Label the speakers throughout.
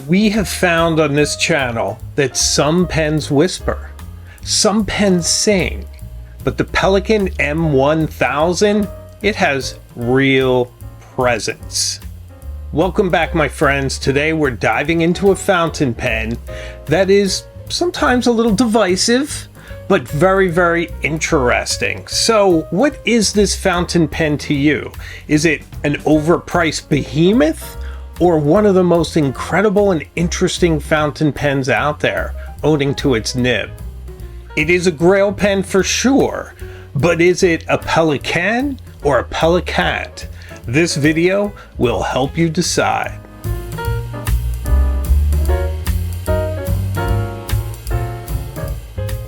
Speaker 1: We have found on this channel that some pens whisper, some pens sing, but the Pelikan M1000, it has real presence. Welcome back, my friends. Today we're diving into a fountain pen that is sometimes a little divisive, but very, very interesting. So what is this fountain pen to you? Is it an overpriced behemoth, or one of the most incredible and interesting fountain pens out there, owing to its nib? It is a grail pen for sure, but is it a Pelikan or a Pelikan't? This video will help you decide.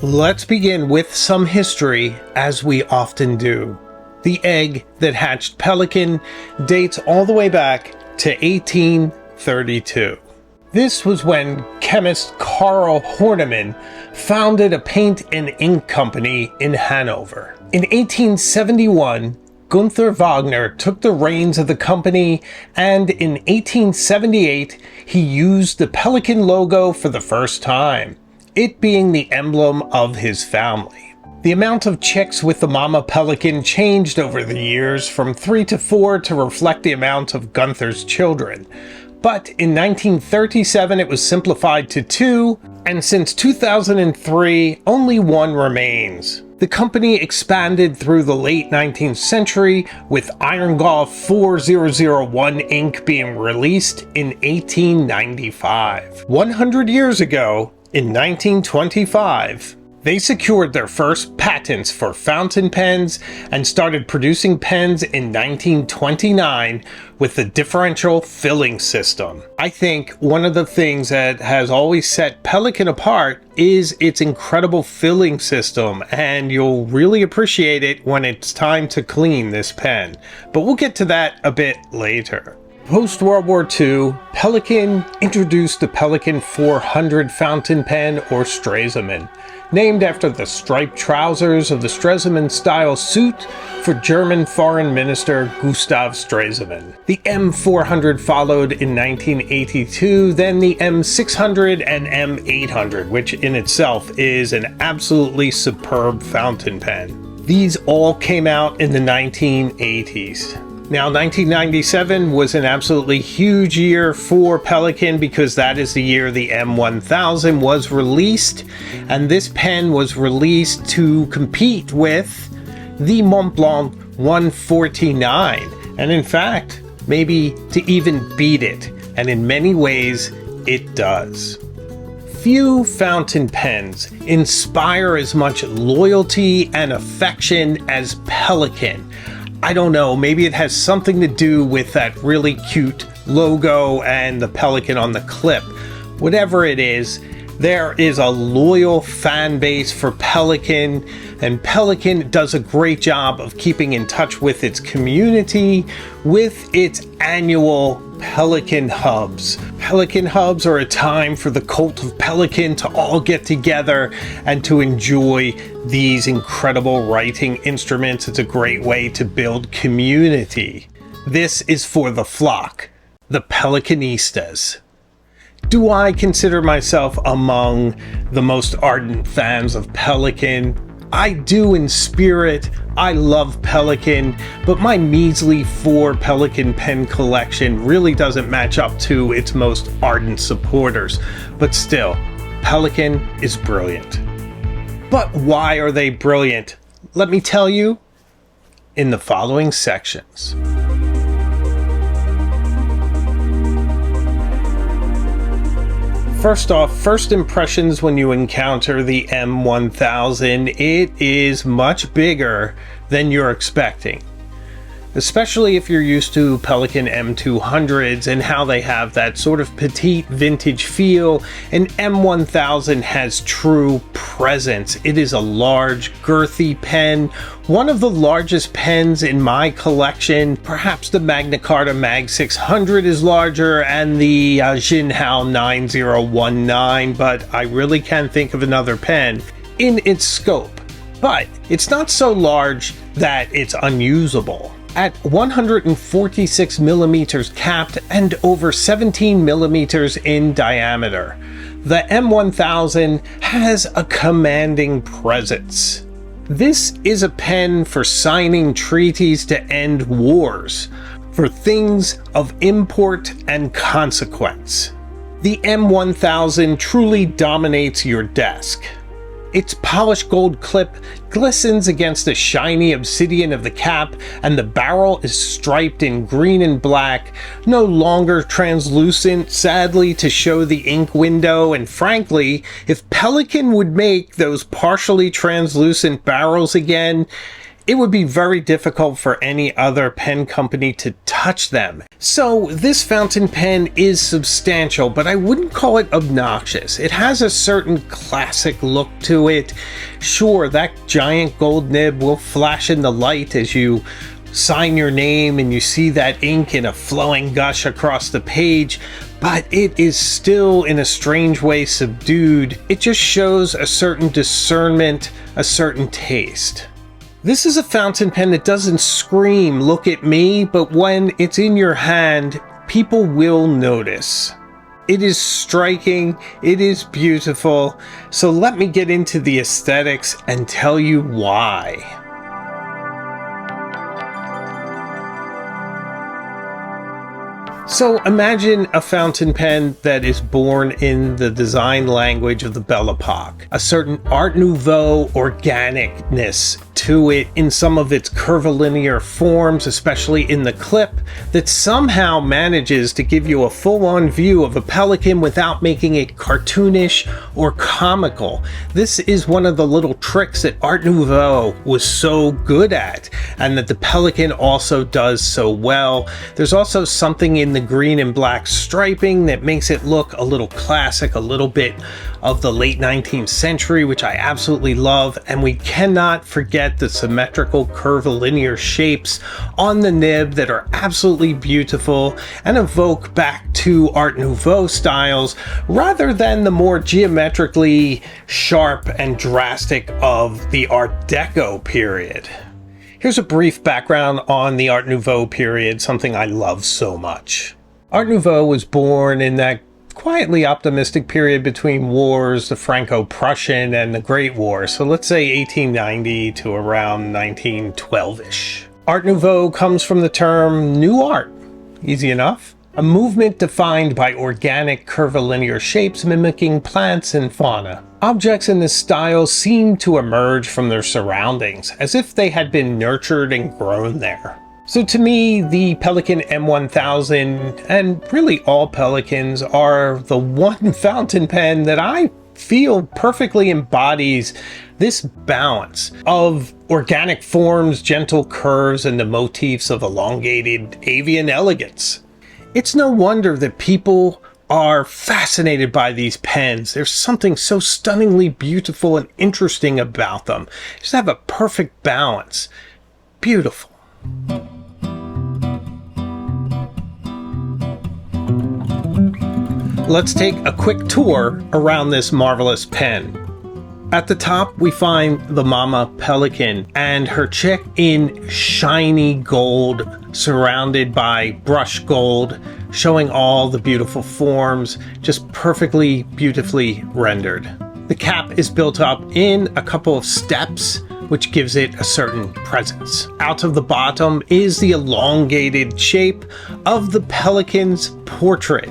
Speaker 1: Let's begin with some history, as we often do. The egg that hatched Pelikan dates all the way back to 1832. This was when chemist Carl Horneman founded a paint and ink company in Hanover. In 1871, Gunther Wagner took the reins of the company, and in 1878, he used the Pelikan logo for the first time, it being the emblem of his family. The amount of chicks with the mama Pelikan changed over the years from 3 to 4 to reflect the amount of Gunther's children. But in 1937 it was simplified to 2, and since 2003 only 1 remains. The company expanded through the late 19th century, with Iron Golf 4001 ink being released in 1895. 100 years ago, in 1925, they secured their first patents for fountain pens and started producing pens in 1929 with the differential filling system. I think one of the things that has always set Pelikan apart is its incredible filling system, and you'll really appreciate it when it's time to clean this pen. But we'll get to that a bit later. Post-World War II, Pelikan introduced the Pelikan 400 fountain pen, or Stresemann, named after the striped trousers of the Stresemann-style suit for German Foreign Minister Gustav Stresemann. The M400 followed in 1982, then the M600 and M800, which in itself is an absolutely superb fountain pen. These all came out in the 1980s. Now, 1997 was an absolutely huge year for Pelikan because that is the year the M1000 was released, and this pen was released to compete with the Montblanc 149, and in fact, maybe to even beat it, and in many ways, it does. Few fountain pens inspire as much loyalty and affection as Pelikan. I don't know, maybe it has something to do with that really cute logo and the Pelikan on the clip. Whatever it is, there is a loyal fan base for Pelikan, and Pelikan does a great job of keeping in touch with its community with its annual Pelikan Hubs. Pelikan Hubs are a time for the cult of Pelikan to all get together and to enjoy these incredible writing instruments. It's a great way to build community. This is for the flock, the Pelikanistas. Do I consider myself among the most ardent fans of Pelikan? I do in spirit. I love Pelikan, but my measly 4 Pelikan pen collection really doesn't match up to its most ardent supporters. But still, Pelikan is brilliant. But why are they brilliant? Let me tell you in the following sections. First off, first impressions when you encounter the M1000, it is much bigger than you're expecting. Especially if you're used to Pelikan M200s and how they have that sort of petite vintage feel, an M1000 has true presence. It is a large, girthy pen, one of the largest pens in my collection. Perhaps the Magna Carta Mag 600 is larger and the Jinhao 9019, but I really can't think of another pen in its scope. But it's not so large that it's unusable. At 146 millimeters capped and over 17 millimeters in diameter, the M1000 has a commanding presence. This is a pen for signing treaties to end wars, for things of import and consequence. The M1000 truly dominates your desk. Its polished gold clip glistens against the shiny obsidian of the cap, and the barrel is striped in green and black, no longer translucent, sadly, to show the ink window. And frankly, if Pelikan would make those partially translucent barrels again, it would be very difficult for any other pen company to touch them. So this fountain pen is substantial, but I wouldn't call it obnoxious. It has a certain classic look to it. Sure, that giant gold nib will flash in the light as you sign your name and you see that ink in a flowing gush across the page, but it is still in a strange way subdued. It just shows a certain discernment, a certain taste. This is a fountain pen that doesn't scream, "Look at me," but when it's in your hand, people will notice. It is striking, it is beautiful, so let me get into the aesthetics and tell you why. So imagine a fountain pen that is born in the design language of the Belle Epoque. A certain Art Nouveau organicness to it in some of its curvilinear forms, especially in the clip, that somehow manages to give you a full-on view of a pelican without making it cartoonish or comical. This is one of the little tricks that Art Nouveau was so good at, and that the Pelikan also does so well. There's also something in the green and black striping that makes it look a little classic, a little bit of the late 19th century, which I absolutely love. And we cannot forget the symmetrical curvilinear shapes on the nib that are absolutely beautiful and evoke back to Art Nouveau styles rather than the more geometrically sharp and drastic of the Art Deco period. Here's a brief background on the Art Nouveau period, something I love so much. Art Nouveau was born in that quietly optimistic period between wars, the Franco-Prussian and the Great War, so let's say 1890 to around 1912-ish. Art Nouveau comes from the term new art. Easy enough. A movement defined by organic curvilinear shapes mimicking plants and fauna. Objects in this style seem to emerge from their surroundings, as if they had been nurtured and grown there. So to me, the Pelikan M1000, and really all Pelikans, are the one fountain pen that I feel perfectly embodies this balance of organic forms, gentle curves, and the motifs of elongated avian elegance. It's no wonder that people are fascinated by these pens. There's something so stunningly beautiful and interesting about them. Just have a perfect balance. Beautiful. Let's take a quick tour around this marvelous pen. At the top, we find the Mama Pelikan and her chick in shiny gold, surrounded by brushed gold, showing all the beautiful forms, just perfectly, beautifully rendered. The cap is built up in a couple of steps, which gives it a certain presence. Out of the bottom is the elongated shape of the Pelikan's portrait.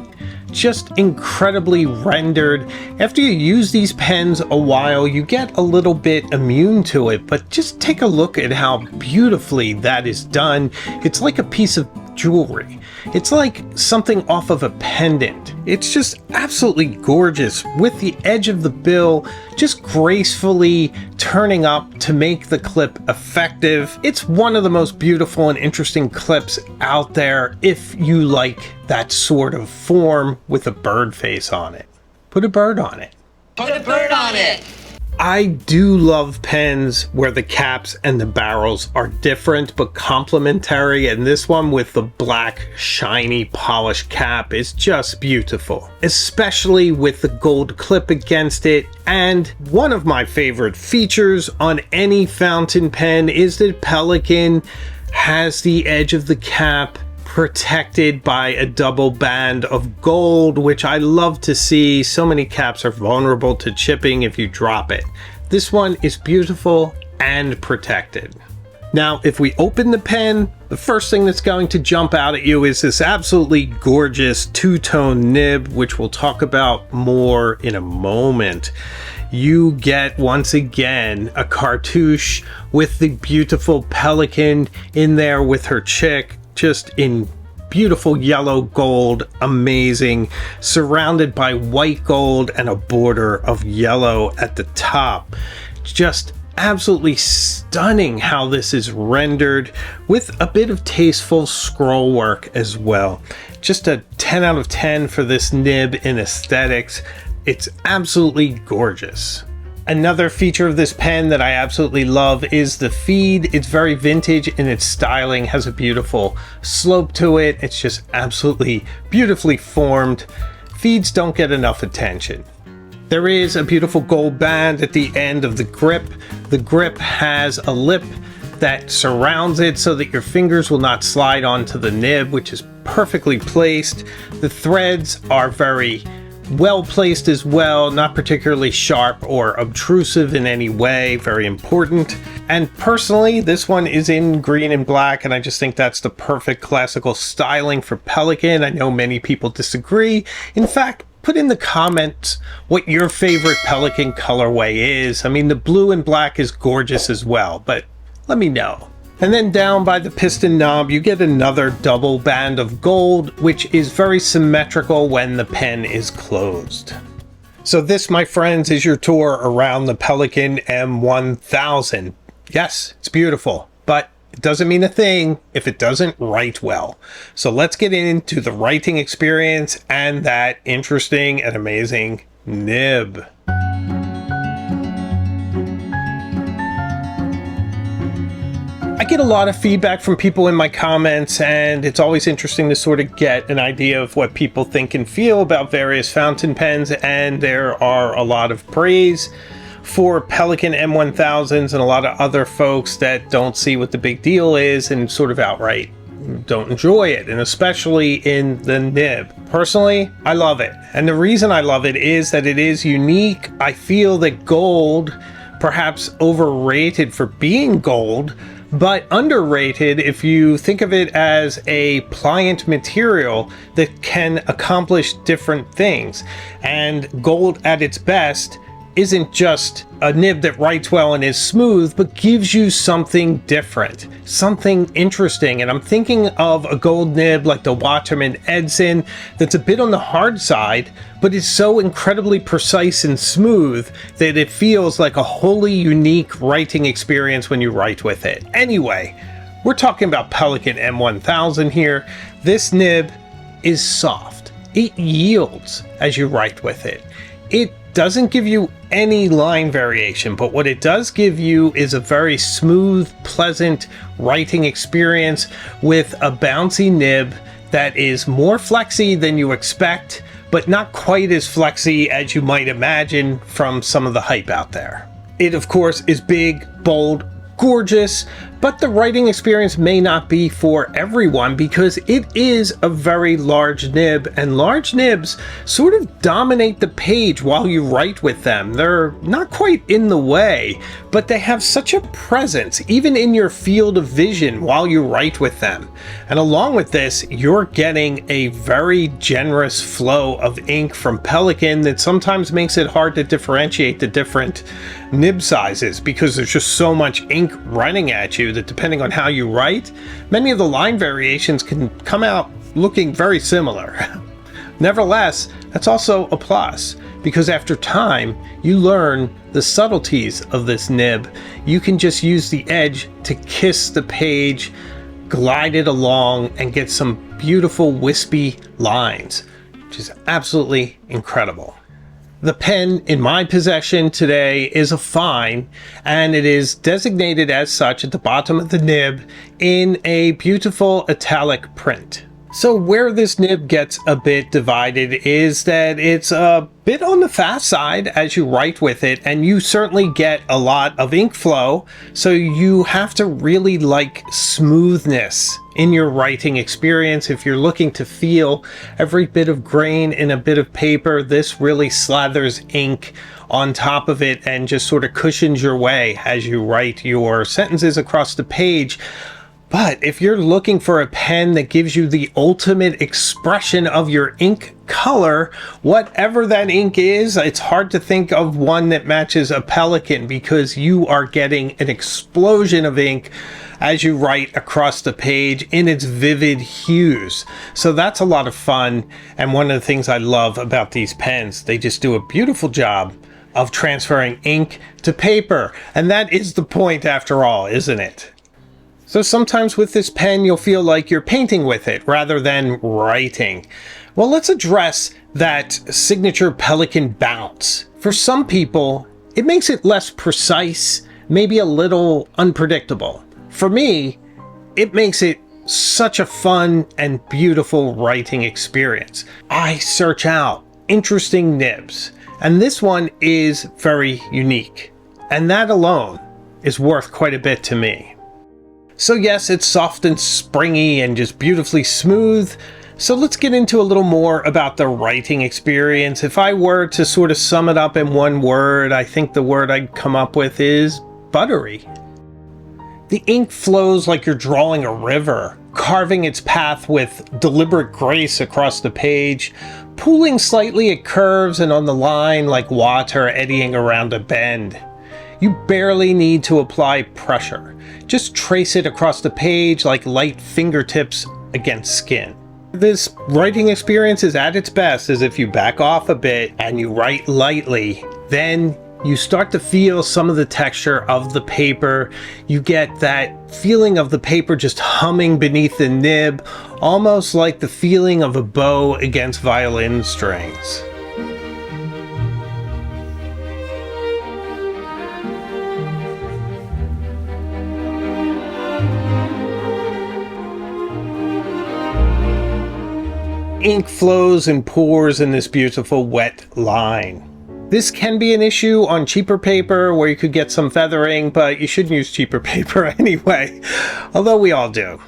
Speaker 1: Just incredibly rendered. After you use these pens a while, you get a little bit immune to it, but just take a look at how beautifully that is done. It's like a piece of jewelry. It's like something off of a pendant. It's just absolutely gorgeous, with the edge of the bill just gracefully turning up to make the clip effective. It's one of the most beautiful and interesting clips out there if you like that sort of form with a bird face on it. Put a bird on it.
Speaker 2: Put a bird on it!
Speaker 1: I do love pens where the caps and the barrels are different but complementary, and this one with the black, shiny, polished cap is just beautiful, especially with the gold clip against it. And one of my favorite features on any fountain pen is that Pelikan has the edge of the cap protected by a double band of gold, which I love to see. So many caps are vulnerable to chipping if you drop it. This one is beautiful and protected. Now, if we open the pen, the first thing that's going to jump out at you is this absolutely gorgeous two-tone nib, which we'll talk about more in a moment. You get, once again, a cartouche with the beautiful Pelikan in there with her chick, just in beautiful yellow gold, amazing, surrounded by white gold and a border of yellow at the top. Just absolutely stunning how this is rendered, with a bit of tasteful scroll work as well. Just a 10 out of 10 for this nib in aesthetics. It's absolutely gorgeous. Another feature of this pen that I absolutely love is the feed. It's very vintage in its styling, has a beautiful slope to it. It's just absolutely beautifully formed. Feeds don't get enough attention. There is a beautiful gold band at the end of the grip. The grip has a lip that surrounds it so that your fingers will not slide onto the nib, which is perfectly placed. The threads are very well placed as well, not particularly sharp or obtrusive in any way, very important. And personally, this one is in green and black, and I just think that's the perfect classical styling for Pelikan. I know many people disagree. In fact, put in the comments what your favorite Pelikan colorway is. I mean, the blue and black is gorgeous as well, but let me know. And then down by the piston knob, you get another double band of gold, which is very symmetrical when the pen is closed. So this, my friends, is your tour around the Pelikan M1000. Yes, it's beautiful, but it doesn't mean a thing if it doesn't write well. So let's get into the writing experience and that interesting and amazing nib. I get a lot of feedback from people in my comments, and it's always interesting to sort of get an idea of what people think and feel about various fountain pens, and there are a lot of praise for Pelikan M1000s and a lot of other folks that don't see what the big deal is and sort of outright don't enjoy it, and especially in the nib. Personally, I love it, and the reason I love it is that it is unique. I feel that gold, perhaps overrated for being gold, but underrated if you think of it as a pliant material that can accomplish different things. And gold at its best isn't just a nib that writes well and is smooth, but gives you something different, something interesting. And I'm thinking of a gold nib like the Waterman Edson that's a bit on the hard side, but is so incredibly precise and smooth that it feels like a wholly unique writing experience when you write with it. Anyway, we're talking about Pelikan M1000 here. This nib is soft. It yields as you write with it. It doesn't give you any line variation, but what it does give you is a very smooth, pleasant writing experience with a bouncy nib that is more flexy than you expect, but not quite as flexy as you might imagine from some of the hype out there. It, of course, is big, bold, gorgeous, but the writing experience may not be for everyone because it is a very large nib, and large nibs sort of dominate the page while you write with them. They're not quite in the way, but they have such a presence even in your field of vision while you write with them. And along with this, you're getting a very generous flow of ink from Pelikan that sometimes makes it hard to differentiate the different nib sizes because there's just so much ink running at you that depending on how you write, many of the line variations can come out looking very similar. Nevertheless, that's also a plus because after time, you learn the subtleties of this nib. You can just use the edge to kiss the page, glide it along, and get some beautiful wispy lines, which is absolutely incredible. The pen in my possession today is a fine, and it is designated as such at the bottom of the nib in a beautiful italic print. So where this nib gets a bit divided is that it's a bit on the fast side as you write with it, and you certainly get a lot of ink flow, so you have to really like smoothness in your writing experience. If you're looking to feel every bit of grain in a bit of paper, this really slathers ink on top of it and just sort of cushions your way as you write your sentences across the page. But if you're looking for a pen that gives you the ultimate expression of your ink color, whatever that ink is, it's hard to think of one that matches a Pelikan, because you are getting an explosion of ink as you write across the page in its vivid hues. So that's a lot of fun, and one of the things I love about these pens, they just do a beautiful job of transferring ink to paper, and that is the point after all, isn't it? So sometimes with this pen, you'll feel like you're painting with it rather than writing. Well, let's address that signature Pelikan bounce. For some people, it makes it less precise, maybe a little unpredictable. For me, it makes it such a fun and beautiful writing experience. I search out interesting nibs, and this one is very unique, and that alone is worth quite a bit to me. So yes, it's soft and springy and just beautifully smooth. So let's get into a little more about the writing experience. If I were to sort of sum it up in one word, I think the word I'd come up with is buttery. The ink flows like you're drawing a river, carving its path with deliberate grace across the page, pooling slightly at curves and on the line like water eddying around a bend. You barely need to apply pressure. Just trace it across the page like light fingertips against skin. This writing experience is at its best as if you back off a bit and you write lightly. Then you start to feel some of the texture of the paper. You get that feeling of the paper just humming beneath the nib, almost like the feeling of a bow against violin strings. Ink flows and pours in this beautiful wet line. This can be an issue on cheaper paper where you could get some feathering, but you shouldn't use cheaper paper anyway, although we all do.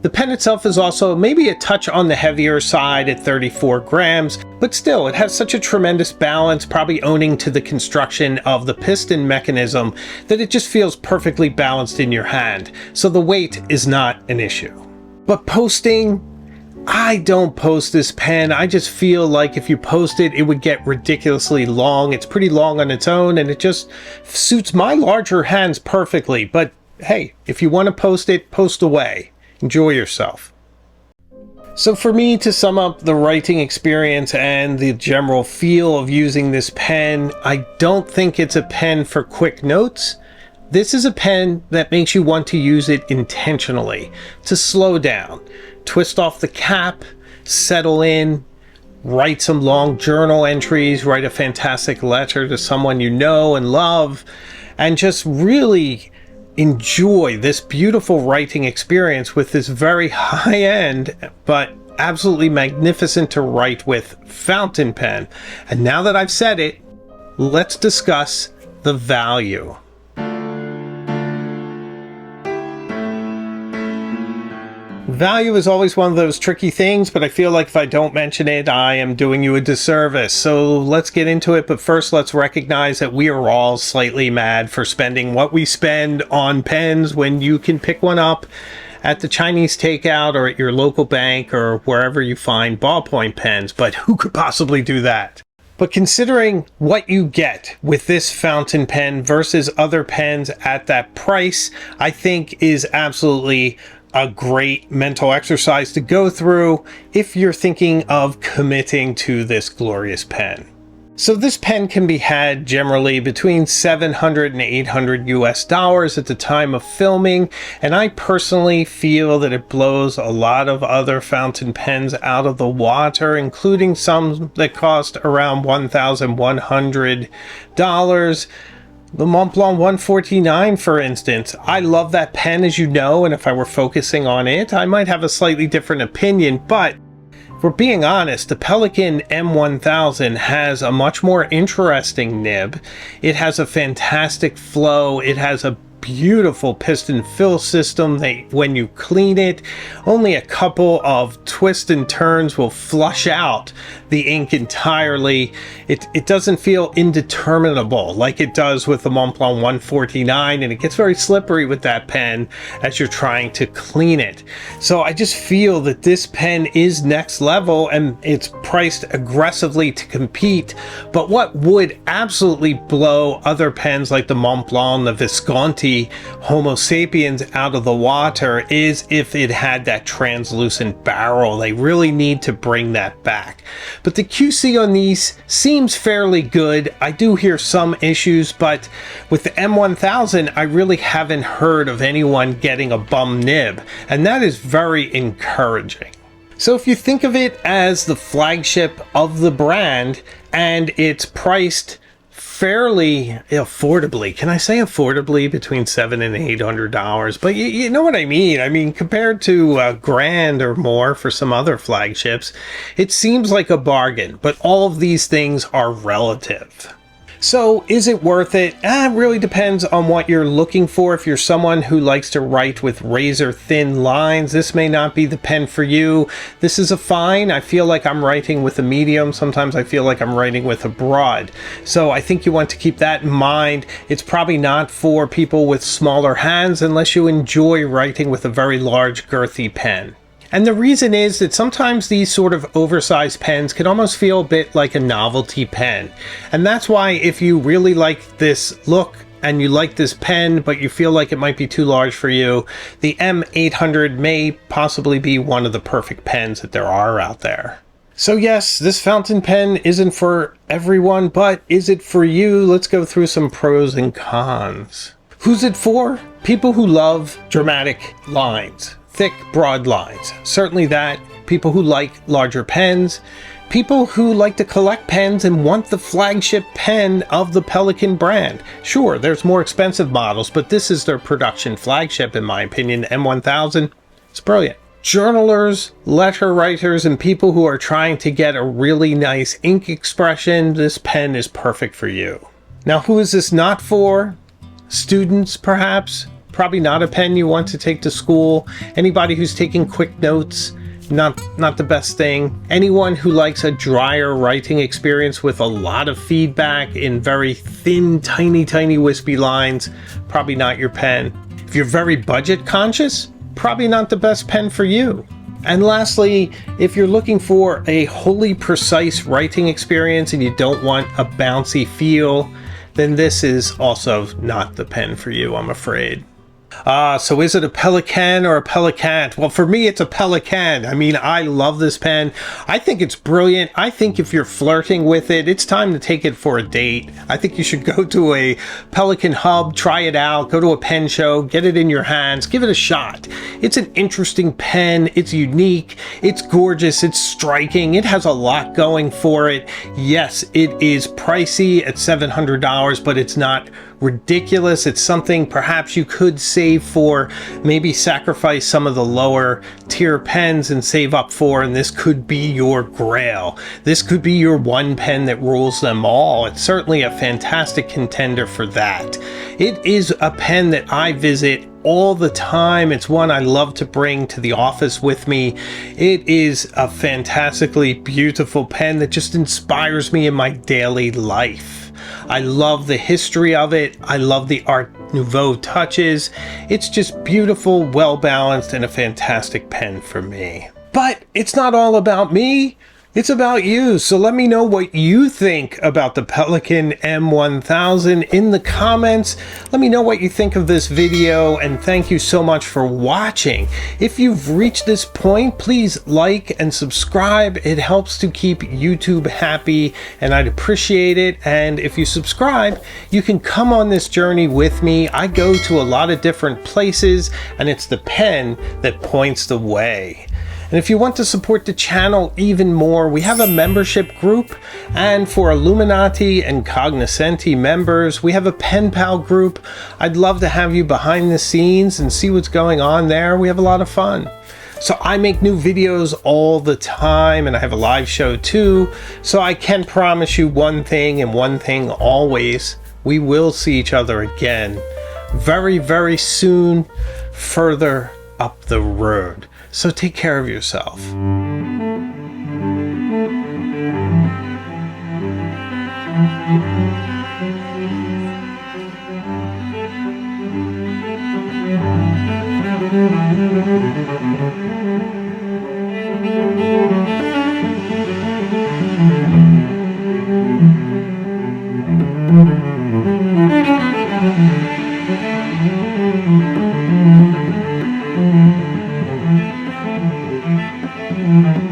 Speaker 1: The pen itself is also maybe a touch on the heavier side at 34 grams, but still it has such a tremendous balance, probably owing to the construction of the piston mechanism, that it just feels perfectly balanced in your hand, so the weight is not an issue. But posting, I don't post this pen. I just feel like if you post it, it would get ridiculously long. It's pretty long on its own, and it just suits my larger hands perfectly. But hey, if you want to post it, post away. Enjoy yourself. So for me, to sum up the writing experience and the general feel of using this pen, I don't think it's a pen for quick notes. This is a pen that makes you want to use it intentionally, to slow down, twist off the cap, settle in, write some long journal entries, write a fantastic letter to someone you know and love, and just really enjoy this beautiful writing experience with this very high-end but absolutely magnificent to write with fountain pen. And now that I've said it, let's discuss the value. Value is always one of those tricky things, but I feel like if I don't mention it, I am doing you a disservice. So let's get into it, but first let's recognize that we are all slightly mad for spending what we spend on pens when you can pick one up at the Chinese takeout or at your local bank or wherever you find ballpoint pens, but who could possibly do that? But considering what you get with this fountain pen versus other pens at that price, I think is absolutely a great mental exercise to go through if you're thinking of committing to this glorious pen. So this pen can be had generally between $700 and $800 US at the time of filming, and I personally feel that it blows a lot of other fountain pens out of the water, including some that cost around $1,100. The Montblanc 149, for instance. I love that pen, as you know, and if I were focusing on it, I might have a slightly different opinion, but if we're being honest, the Pelikan M1000 has a much more interesting nib. It has a fantastic flow. It has a beautiful piston fill system. When you clean it, only a couple of twists and turns will flush out the ink entirely. It doesn't feel indeterminable like it does with the Montblanc 149, and it gets very slippery with that pen as you're trying to clean it. So I just feel that this pen is next level, and it's priced aggressively to compete. But what would absolutely blow other pens like the Montblanc, the Visconti, Homo sapiens out of the water is if it had that translucent barrel. They really need to bring that back. But the QC on these seems fairly good. I do hear some issues, but with the M1000, I really haven't heard of anyone getting a bum nib, and that is very encouraging. So if you think of it as the flagship of the brand, and it's priced fairly affordably. Can I say affordably? Between $700 and $800, but you know what I mean. I mean, compared to $1,000 or more for some other flagships, it seems like a bargain, but all of these things are relative. So is it worth it? It really depends on what you're looking for. If you're someone who likes to write with razor thin lines, this may not be the pen for you. This is a fine. I feel like I'm writing with a medium. Sometimes I feel like I'm writing with a broad. So I think you want to keep that in mind. It's probably not for people with smaller hands unless you enjoy writing with a very large girthy pen. And the reason is that sometimes these sort of oversized pens can almost feel a bit like a novelty pen. And that's why if you really like this look and you like this pen, but you feel like it might be too large for you, the M800 may possibly be one of the perfect pens that there are out there. So yes, this fountain pen isn't for everyone, but is it for you? Let's go through some pros and cons. Who's it for? People who love dramatic lines. Thick, broad lines. Certainly that. People who like larger pens. People who like to collect pens and want the flagship pen of the Pelikan brand. Sure, there's more expensive models, but this is their production flagship, in my opinion. M1000. It's brilliant. Journalers, letter writers, and people who are trying to get a really nice ink expression, this pen is perfect for you. Now, who is this not for? Students, perhaps? Probably not a pen you want to take to school. Anybody who's taking quick notes, not the best thing. Anyone who likes a drier writing experience with a lot of feedback in very thin, tiny wispy lines, probably not your pen. If you're very budget conscious, probably not the best pen for you. And lastly, if you're looking for a wholly precise writing experience and you don't want a bouncy feel, then this is also not the pen for you, I'm afraid. So is it a Pelikan or a Peli-Can't? Well, for me, it's a Pelikan. I mean, I love this pen. I think it's brilliant. I think if you're flirting with it, it's time to take it for a date. I think you should go to a Pelikan hub, try it out, go to a pen show, get it in your hands, give it a shot. It's an interesting pen. It's unique. It's gorgeous. It's striking. It has a lot going for it. Yes, it is pricey at $700, but it's not ridiculous. It's something perhaps you could save for, maybe sacrifice some of the lower tier pens and save up for, and this could be your grail. This could be your one pen that rules them all. It's certainly a fantastic contender for that. It is a pen that I visit all the time. It's one I love to bring to the office with me. It is a fantastically beautiful pen that just inspires me in my daily life. I love the history of it. I love the Art Nouveau touches. It's just beautiful, well balanced, and a fantastic pen for me. But it's not all about me. It's about you. So let me know what you think about the Pelikan M1000 in the comments. Let me know what you think of this video, and thank you so much for watching. If you've reached this point, please like and subscribe. It helps to keep YouTube happy, and I'd appreciate it. And if you subscribe, you can come on this journey with me. I go to a lot of different places, and it's the pen that points the way. And if you want to support the channel even more, we have a membership group, and for Illuminati and Cognoscenti members, we have a pen pal group. I'd love to have you behind the scenes and see what's going on there. We have a lot of fun. So I make new videos all the time, and I have a live show too. So I can promise you one thing, and one thing always: we will see each other again very, very soon, further up the road. So take care of yourself.
Speaker 2: Thank you.